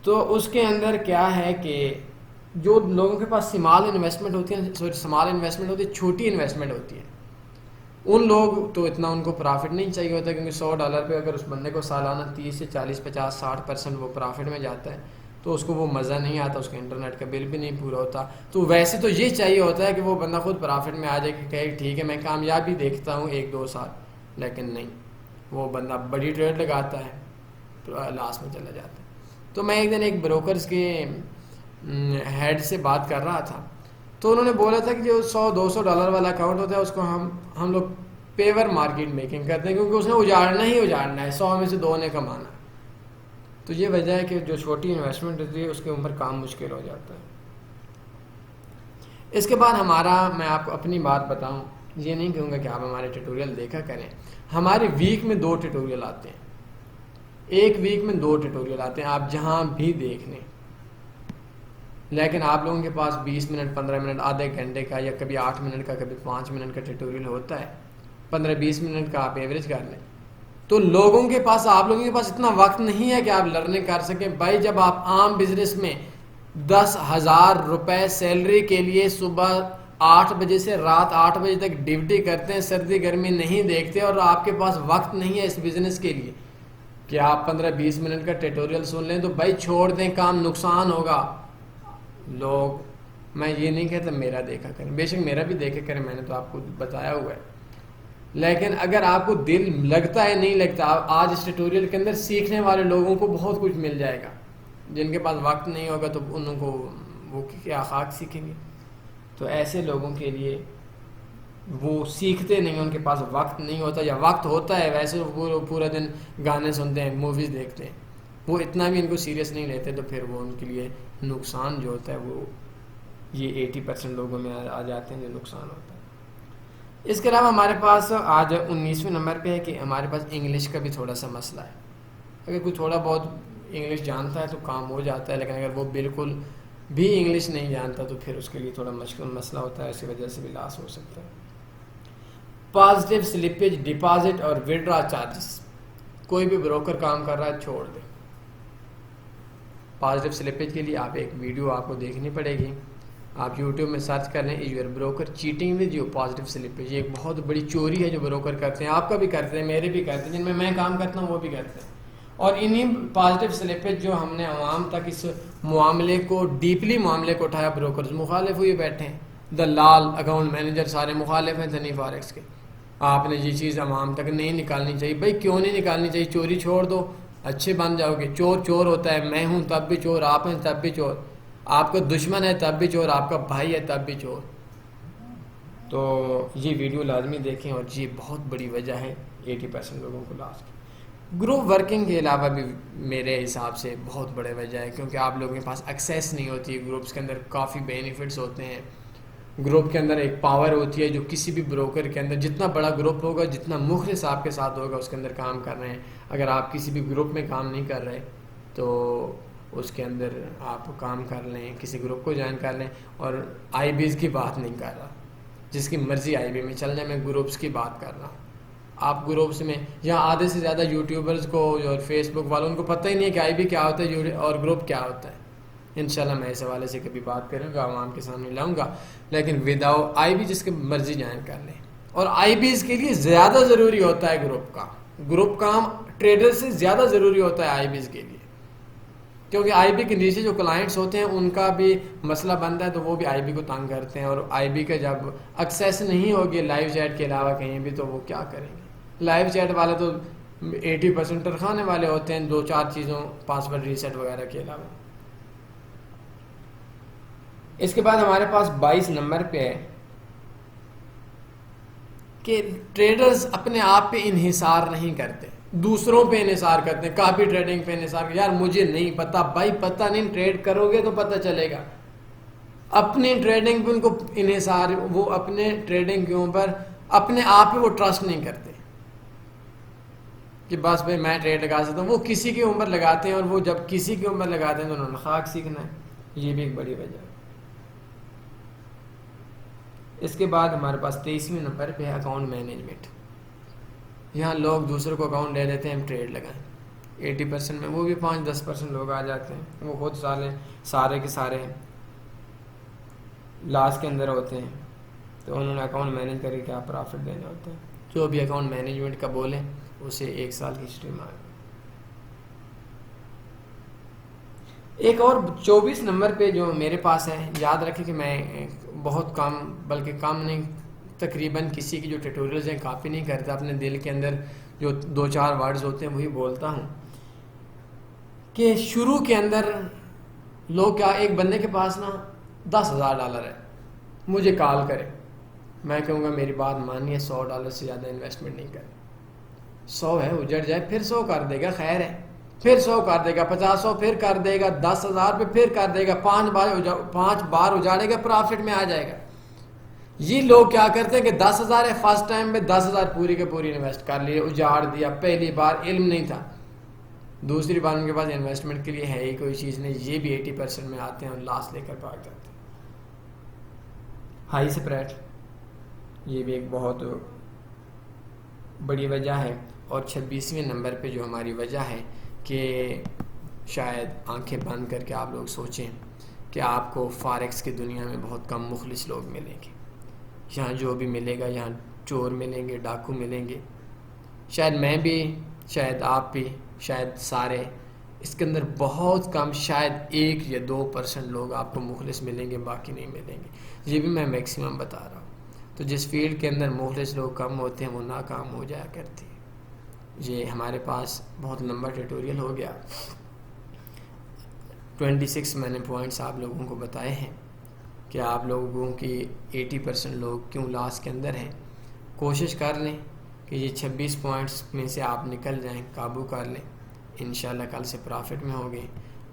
تو اس کے اندر کیا ہے کہ جو لوگوں کے پاس اسمال انویسٹمنٹ ہوتی ہے، چھوٹی انویسٹمنٹ ہوتی ہے، ان لوگ تو اتنا ان کو پرافٹ نہیں چاہیے ہوتا، کیونکہ $100 پہ اگر اس بندے کو سالانہ 30 سے 40 50 60% وہ پرافٹ میں جاتا ہے تو اس کو وہ مزہ نہیں آتا، اس کا انٹرنیٹ کا بل بھی نہیں پورا ہوتا. تو ویسے تو یہ چاہیے ہوتا ہے کہ وہ بندہ خود پرافٹ میں آ جائے کہ کہے ٹھیک ہے میں کامیابی دیکھتا ہوں 1-2 سال، لیکن نہیں، وہ بندہ بڑی ٹریڈ لگاتا ہے، لاس میں چلا جاتا ہے. تو میں ایک دن ایک بروکرز کے ہیڈ سے بات کر رہا تھا، تو انہوں نے بولا تھا کہ جو $100-200 والا اکاؤنٹ ہوتا ہے اس کو ہم لوگ پیور مارکیٹ میکنگ کرتے ہیں، کیونکہ اس نے اجاڑنا ہی اجاڑنا ہے، 100 میں سے 2 نے کمانا. تو یہ وجہ ہے کہ جو چھوٹی انویسٹمنٹ ہوتی ہے اس کے اوپر کام مشکل ہو جاتا ہے. اس کے بعد ہمارا، میں آپ کو اپنی بات بتاؤں یہ نہیں کہوں گا کہ آپ ہمارے ٹیٹوریل دیکھا کریں. ہمارے ویک میں 2 ٹیٹوریل آتے ہیں, ایک ویک میں 2 ٹیٹوریل آتے ہیں, آپ جہاں بھی دیکھ لیں. لیکن آپ لوگوں کے پاس 20 منٹ 15 منٹ آدھے گھنٹے کا یا کبھی 8 منٹ کا کبھی 5 منٹ کا ٹیٹوریل ہوتا ہے, 15-20 منٹ کا آپ ایوریج کر لیں. تو لوگوں کے پاس, آپ لوگوں کے پاس اتنا وقت نہیں ہے کہ آپ لرننگ کر سکیں. بھائی جب آپ عام بزنس میں 10,000 روپے سیلری کے لیے صبح 8 بجے سے رات 8 بجے تک ڈیوٹی کرتے ہیں, سردی گرمی نہیں دیکھتے, اور آپ کے پاس وقت نہیں ہے اس بزنس کے لیے کہ آپ 15-20 منٹ کا ٹیٹوریل سن لیں, تو بھائی چھوڑ دیں کام, نقصان ہوگا. لوگ, میں یہ نہیں کہتا میرا دیکھا کریں, بے شک میرا بھی دیکھا کریں, میں نے تو آپ کو بتایا ہوا ہے. لیکن اگر آپ کو دل لگتا ہے نہیں لگتا, آج اس ٹیٹوریل کے اندر سیکھنے والے لوگوں کو بہت کچھ مل جائے گا. جن کے پاس وقت نہیں ہوگا تو ان کو وہ کیا خاک سیکھیں گے. تو ایسے لوگوں کے لیے وہ سیکھتے نہیں, ان کے پاس وقت نہیں ہوتا, یا وقت ہوتا ہے ویسے وہ پورا دن گانے سنتے ہیں, موویز دیکھتے ہیں, وہ اتنا بھی ان کو سیریس نہیں لیتے. تو پھر وہ ان کے لیے نقصان جو ہوتا ہے وہ یہ 80% لوگوں میں آ جاتے ہیں جو نقصان ہوتا ہے. اس کے علاوہ ہمارے پاس آج 19ویں نمبر پہ ہے کہ ہمارے پاس انگلش کا بھی تھوڑا سا مسئلہ ہے. اگر کوئی تھوڑا بہت انگلش جانتا ہے تو کام ہو جاتا ہے, لیکن اگر وہ بالکل بھی انگلش نہیں جانتا تو پھر اس کے لیے تھوڑا مشکل مسئلہ ہوتا ہے, اس کی وجہ سے بھی لاس ہو سکتا ہے. پازیٹیو سلپیج ڈپازٹ اور وڈرا چارجز, کوئی بھی بروکر کام کر رہا ہے چھوڑ دیں. پازیٹیو سلپیج کے لیے آپ ایک ویڈیو آپ کو دیکھنی پڑے گی, آپ یوٹیوب میں سرچ کر لیں, is your broker cheating with you positive slippage. یہ ایک بہت بڑی چوری ہے جو بروکر کرتے ہیں, آپ کا بھی کرتے ہیں, میرے بھی کرتے ہیں, جن میں کام کرتا ہوں وہ بھی کرتے ہیں. اور انہی پازیٹیو سلپیج جو ہم نے عوام تک اس معاملے کو ڈیپلی معاملے کو اٹھایا, بروکرز مخالف ہوئے بیٹھے ہیں, دلال اکاؤنٹ مینیجر سارے مخالف ہیں دنی فارکس کے. آپ نے یہ چیز عوام تک نہیں نکالنی چاہیے. بھائی کیوں نہیں نکالنی چاہیے؟ چوری چھوڑ دو, اچھے بن جاؤ گے. چور چور ہوتا ہے, میں ہوں تب بھی چور, آپ ہیں تب بھی چور, آپ کا دشمن ہے تب بھی چور, آپ کا بھائی ہے تب بھی چور. تو یہ ویڈیو لازمی دیکھیں, اور یہ بہت بڑی وجہ ہے 80% لوگوں کو لاس کی. گروپ ورکنگ کے علاوہ بھی میرے حساب سے بہت بڑے وجہ ہے, کیونکہ آپ لوگوں کے پاس ایکسیس نہیں ہوتی. گروپس کے اندر کافی بینیفٹس ہوتے ہیں, گروپ کے اندر ایک پاور ہوتی ہے جو کسی بھی بروکر کے اندر, جتنا بڑا گروپ ہوگا جتنا مخلص آپ کے ساتھ ہوگا اس کے اندر کام کر رہے ہیں. اگر آپ کسی بھی گروپ میں کام نہیں کر رہے تو اس کے اندر آپ کام کر لیں, کسی گروپ کو جوائن کر لیں. اور آئی بیز کی بات نہیں کر رہا, جس کی مرضی آئی بی میں چل جائے, میں گروپس کی بات کر رہا ہوں. آپ گروپس میں یہاں آدھے سے زیادہ یوٹیوبرز کو اور فیس بک والوں ان کو پتہ ہی نہیں ہے کہ آئی بی کیا ہوتا ہے اور گروپ کیا ہوتا ہے. انشاءاللہ میں اس حوالے سے کبھی بات کروں گا, عوام کے سامنے لاؤں گا. لیکن وداؤٹ آئی بی جس کی مرضی جوائن کر لیں. اور آئی بیز کے لیے زیادہ ضروری ہوتا ہے گروپ کا, گروپ کام ٹریڈر سے زیادہ ضروری ہوتا ہے آئی بیز کے لیے, کیونکہ آئی بی کے نیچے جو کلائنٹس ہوتے ہیں ان کا بھی مسئلہ بنتا ہے, تو وہ بھی آئی بی کو تنگ کرتے ہیں. اور آئی بی کا جب ایکسیس نہیں ہوگی لائیو چیٹ کے علاوہ کہیں بھی, تو وہ کیا کریں گے. لائیو چیٹ والے تو 80% ترخانے والے ہوتے ہیں 2-4 چیزوں پاسورڈ ریسیٹ وغیرہ کے علاوہ. اس کے بعد ہمارے پاس 22 نمبر پہ ہے کہ ٹریڈرز اپنے آپ پہ انحصار نہیں کرتے, دوسروں پہ انحصار کرتے ہیں. کاپی ٹریڈنگ پہ انحصار, یار مجھے نہیں پتا. بھائی پتہ نہیں, ٹریڈ کرو گے تو پتہ چلے گا. اپنی ٹریڈنگ پہ ان کو انحصار, وہ اپنے ٹریڈنگ کے اوپر اپنے آپ پہ وہ ٹرسٹ نہیں کرتے کہ بس بھائی میں ٹریڈ لگا سکتا ہوں. وہ کسی کے اوپر لگاتے ہیں, اور وہ جب کسی کے اوپر لگاتے ہیں تو انہوں نے خاک سیکھنا ہے. یہ بھی ایک بڑی وجہ ہے. اس کے بعد ہمارے پاس 23ویں نمبر پہ ہے اکاؤنٹ مینجمنٹ. یہاں لوگ دوسروں کو اکاؤنٹ دے دیتے ہیں, ہم ٹریڈ لگائیں. 80% میں وہ بھی 5-10% لوگ آ جاتے ہیں, وہ خود سارے کے سارے لاس کے اندر ہوتے ہیں. تو انہوں نے اکاؤنٹ مینیج کر کے کیا پرافٹ دینا ہوتا ہے. جو بھی اکاؤنٹ مینجمنٹ کا بولیں اسے 1 سال کی ہسٹری میں آئے. ایک اور 24 نمبر پہ جو میرے پاس ہے, یاد رکھیں کہ میں بہت کم, بلکہ کم نہیں, تقریباً کسی کی جو ٹیٹوریلز ہیں کاپی نہیں کرتا. اپنے دل کے اندر جو 2-4 ورڈز ہوتے ہیں وہی بولتا ہوں. کہ شروع کے اندر لوگ کیا, ایک بندے کے پاس نا $10,000 ہے, مجھے کال کرے, میں کہوں گا میری بات مانیے, $100 سے زیادہ انویسٹمنٹ نہیں کرے. 100 ہے اجڑ جائے پھر 100 کر دے گا, خیر ہے, پھر 100 کر دے گا, 50 پھر کر دے گا, 10,000 پہ پھر کر دے گا, 5 بار اجاڑے گا, پرافٹ میں آ جائے گا. یہ لوگ کیا کرتے ہیں کہ 10,000 ہے فرسٹ ٹائم میں 10,000 پوری کے پوری انویسٹ کر لیے, اجاڑ دیا, پہلی بار علم نہیں تھا, دوسری بار ان کے پاس انویسٹمنٹ کے لیے ہے ہی کوئی چیز نہیں, یہ بھی 80% میں آتے ہیں اور لاس لے کر بھاگ جاتے ہیں. ہائی اسپریڈ یہ بھی ایک بہت بڑی وجہ ہے. اور 26ویں نمبر پہ جو ہماری وجہ ہے کہ شاید آنکھیں بند کر کے آپ لوگ سوچیں کہ آپ کو فارکس کی دنیا میں بہت کم مخلص لوگ ملیں گے. یہاں جو بھی ملے گا, یہاں چور ملیں گے, ڈاکو ملیں گے, شاید میں بھی, شاید آپ بھی, شاید سارے, اس کے اندر بہت کم, شاید 1 یا 2% لوگ آپ کو مخلص ملیں گے, باقی نہیں ملیں گے. یہ بھی میں میکسیمم بتا رہا ہوں. تو جس فیلڈ کے اندر مخلص لوگ کم ہوتے ہیں وہ ناکام ہو جایا کرتے ہیں. یہ ہمارے پاس بہت لمبا ٹیوٹوریل ہو گیا. 26 میں نے پوائنٹس آپ لوگوں کو بتائے ہیں کہ آپ لوگوں کی 80% لوگ کیوں لاس کے اندر ہیں. کوشش کر لیں کہ یہ 26 پوائنٹس میں سے آپ نکل جائیں, قابو کر لیں, انشاءاللہ کل سے پرافٹ میں ہوگے.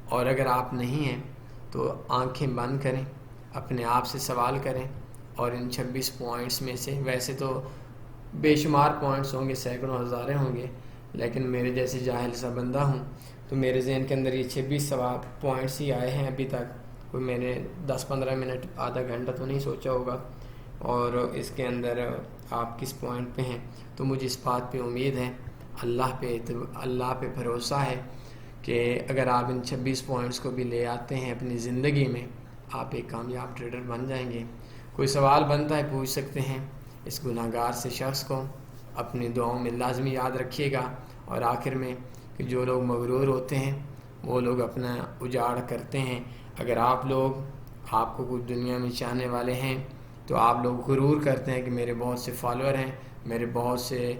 اور اگر آپ نہیں ہیں تو آنکھیں بند کریں, اپنے آپ سے سوال کریں, اور ان 26 پوائنٹس میں سے, ویسے تو بے شمار پوائنٹس ہوں گے, سینکڑوں ہزاریں ہوں گے, لیکن میرے جیسے جاہل سا بندہ ہوں تو میرے ذہن کے اندر یہ 26 پوائنٹس ہی آئے ہیں ابھی تک. کوئی میں نے 10-15 منٹ, آدھا گھنٹہ تو نہیں سوچا ہوگا. اور اس کے اندر آپ کس پوائنٹ پہ ہیں, تو مجھے اس بات پہ امید ہے, اللہ پہ بھروسہ ہے کہ اگر آپ ان 26 پوائنٹس کو بھی لے آتے ہیں اپنی زندگی میں, آپ ایک کامیاب ٹریڈر بن جائیں گے. کوئی سوال بنتا ہے پوچھ سکتے ہیں. اس گناہگار سے شخص کو اپنی دعاؤں میں لازمی یاد رکھیے گا. اور آخر میں کہ جو لوگ مغرور ہوتے ہیں وہ لوگ اپنا اجاڑ کرتے ہیں. اگر آپ کو کچھ دنیا میں چاہنے والے ہیں تو آپ لوگ غرور کرتے ہیں کہ میرے بہت سے فالوور ہیں, میرے بہت سے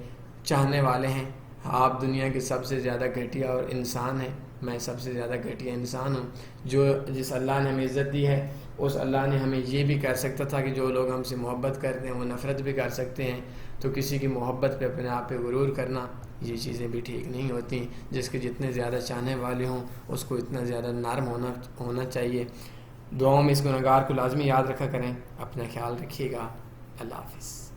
چاہنے والے ہیں. آپ دنیا کے سب سے زیادہ گھٹیا اور انسان ہیں, میں سب سے زیادہ گھٹیا انسان ہوں. جس اللہ نے ہمیں عزت دی ہے اس اللہ نے ہمیں یہ بھی کر سکتا تھا کہ جو لوگ ہم سے محبت کرتے ہیں وہ نفرت بھی کر سکتے ہیں. تو کسی کی محبت پہ اپنے آپ پہ غرور کرنا, یہ چیزیں بھی ٹھیک نہیں ہوتی. جس کے جتنے زیادہ چاہنے والے ہوں اس کو اتنا زیادہ نرم ہونا چاہیے. دعاؤں میں اس گنہگار کو لازمی یاد رکھا کریں. اپنا خیال رکھیے گا. اللہ حافظ.